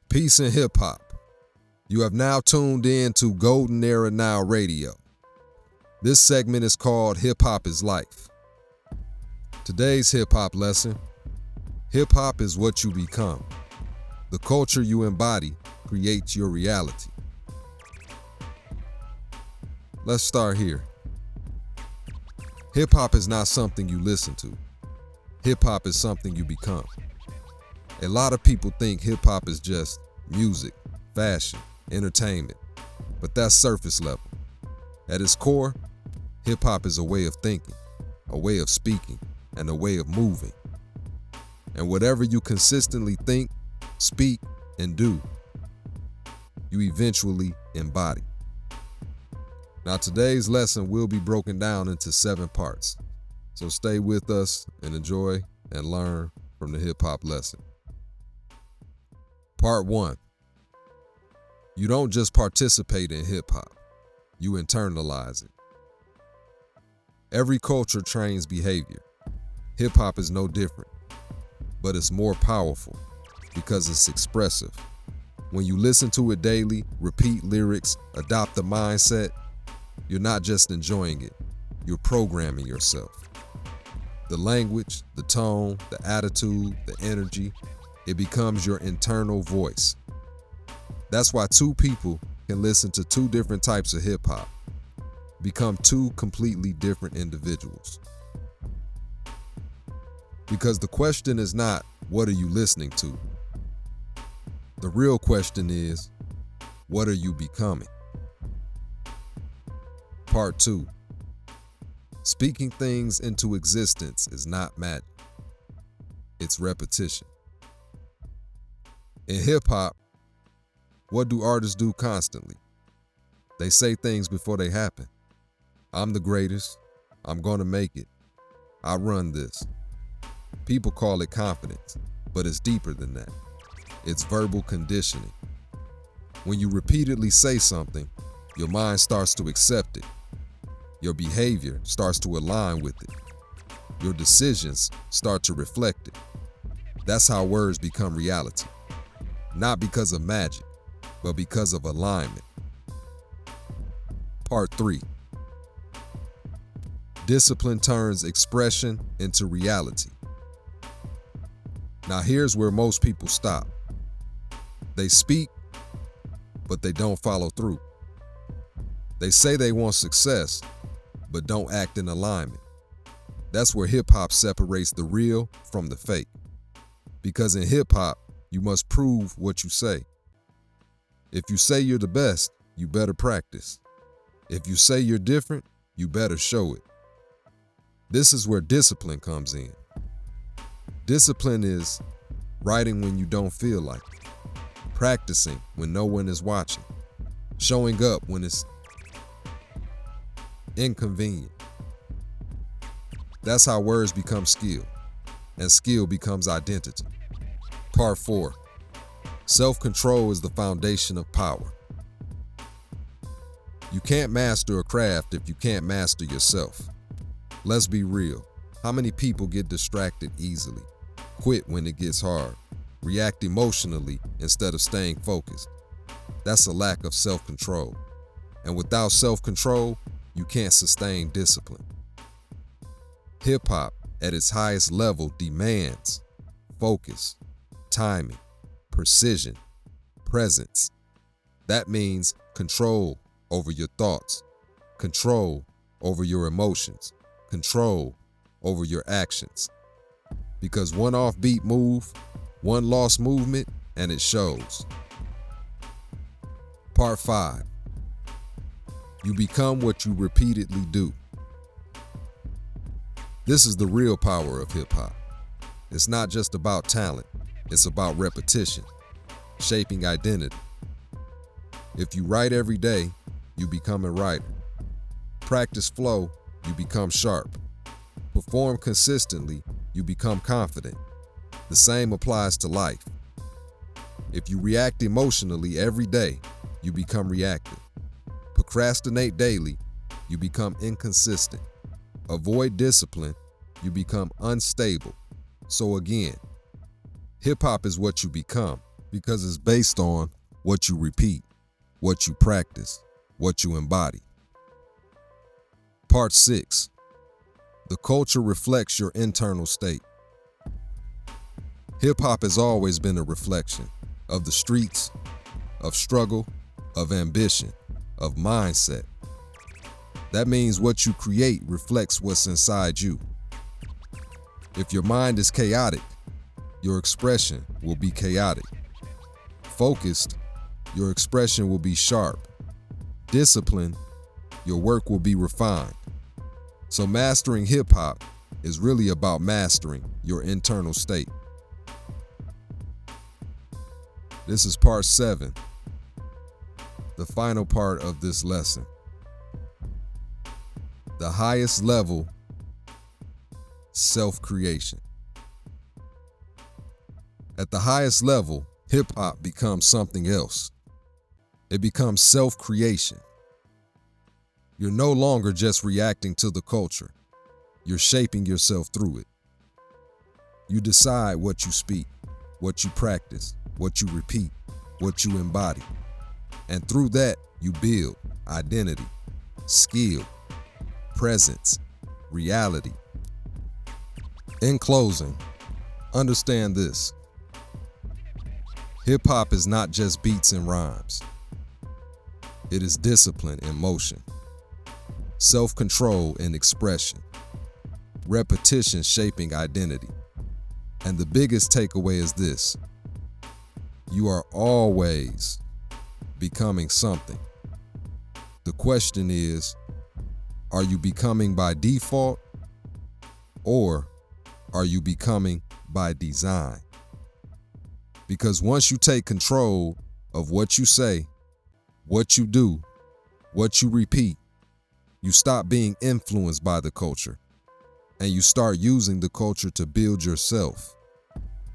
Peace and hip hop. You have now tuned in to Golden Era Now Radio. This segment is called Hip Hop is Life. Today's hip hop lesson: hip hop is what you become. The culture you embody creates your reality. Let's start here. Hip hop is not something you listen to. Hip hop is something you become. A lot of people think hip hop is just music, fashion, entertainment, but that's surface level. At its core, hip hop is a way of thinking, a way of speaking, and a way of moving. And whatever you consistently think, speak, and do, you eventually embody. Now, today's lesson will be broken down into 7 parts. So stay with us and enjoy and learn from the hip hop lesson. Part 1. You don't just participate in hip hop, you internalize it. Every culture trains behavior. Hip hop is no different, but it's more powerful because it's expressive. When you listen to it daily, repeat lyrics, adopt the mindset, you're not just enjoying it, you're programming yourself. The language, the tone, the attitude, the energy, it becomes your internal voice. That's why 2 people can listen to 2 different types of hip hop, become 2 completely different individuals. Because the question is not, what are you listening to? The real question is, what are you becoming? Part 2. Speaking things into existence is not magic. It's repetition. In hip hop, what do artists do constantly? They say things before they happen. I'm the greatest. I'm gonna make it. I run this. People call it confidence, but it's deeper than that. It's verbal conditioning. When you repeatedly say something, your mind starts to accept it. Your behavior starts to align with it. Your decisions start to reflect it. That's how words become reality. Not because of magic, but because of alignment. Part 3. Discipline turns expression into reality. Now here's where most people stop. They speak, but they don't follow through. They say they want success, but don't act in alignment. That's where hip hop separates the real from the fake. Because in hip hop, you must prove what you say. If you say you're the best, you better practice. If you say you're different, you better show it. This is where discipline comes in. Discipline is writing when you don't feel like it, practicing when no one is watching, showing up when it's inconvenient. That's how words become skill, and skill becomes identity. Part 4. Self-control is the foundation of power. You can't master a craft if you can't master yourself. Let's be real. How many people get distracted easily, quit when it gets hard, react emotionally instead of staying focused? That's a lack of self-control. And without self-control, you can't sustain discipline. Hip-hop at its highest level demands focus, timing, precision, presence. That means control over your thoughts, control over your emotions, control over your actions. Because one offbeat move, one lost movement, and it shows. Part 5. You become what you repeatedly do. This is the real power of hip hop. It's not just about talent, it's about repetition, shaping identity. If you write every day, you become a writer. Practice flow, you become sharp. Perform consistently, you become confident. The same applies to life. If you react emotionally every day, you become reactive. Procrastinate daily, you become inconsistent. Avoid discipline, you become unstable. So again, hip hop is what you become, because it's based on what you repeat, what you practice, what you embody. Part 6. The culture reflects your internal state. Hip-hop has always been a reflection of the streets, of struggle, of ambition, of mindset. That means what you create reflects what's inside you. If your mind is chaotic, your expression will be chaotic. Focused, your expression will be sharp. Disciplined, your work will be refined. So mastering hip-hop is really about mastering your internal state. This is part 7, the final part of this lesson. The highest level, self-creation. At the highest level, hip-hop becomes something else. It becomes self-creation. You're no longer just reacting to the culture. You're shaping yourself through it. You decide what you speak, what you practice, what you repeat, what you embody. And through that, you build identity, skill, presence, reality. In closing, understand this. Hip-hop is not just beats and rhymes. It is discipline in motion, self-control in expression, repetition shaping identity. And the biggest takeaway is this: you are always becoming something. The question is, are you becoming by default, or are you becoming by design? Because once you take control of what you say, what you do, what you repeat, you stop being influenced by the culture and you start using the culture to build yourself.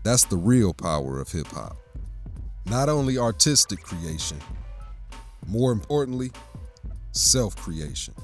That's the real power of hip hop. Not only artistic creation, more importantly, self-creation.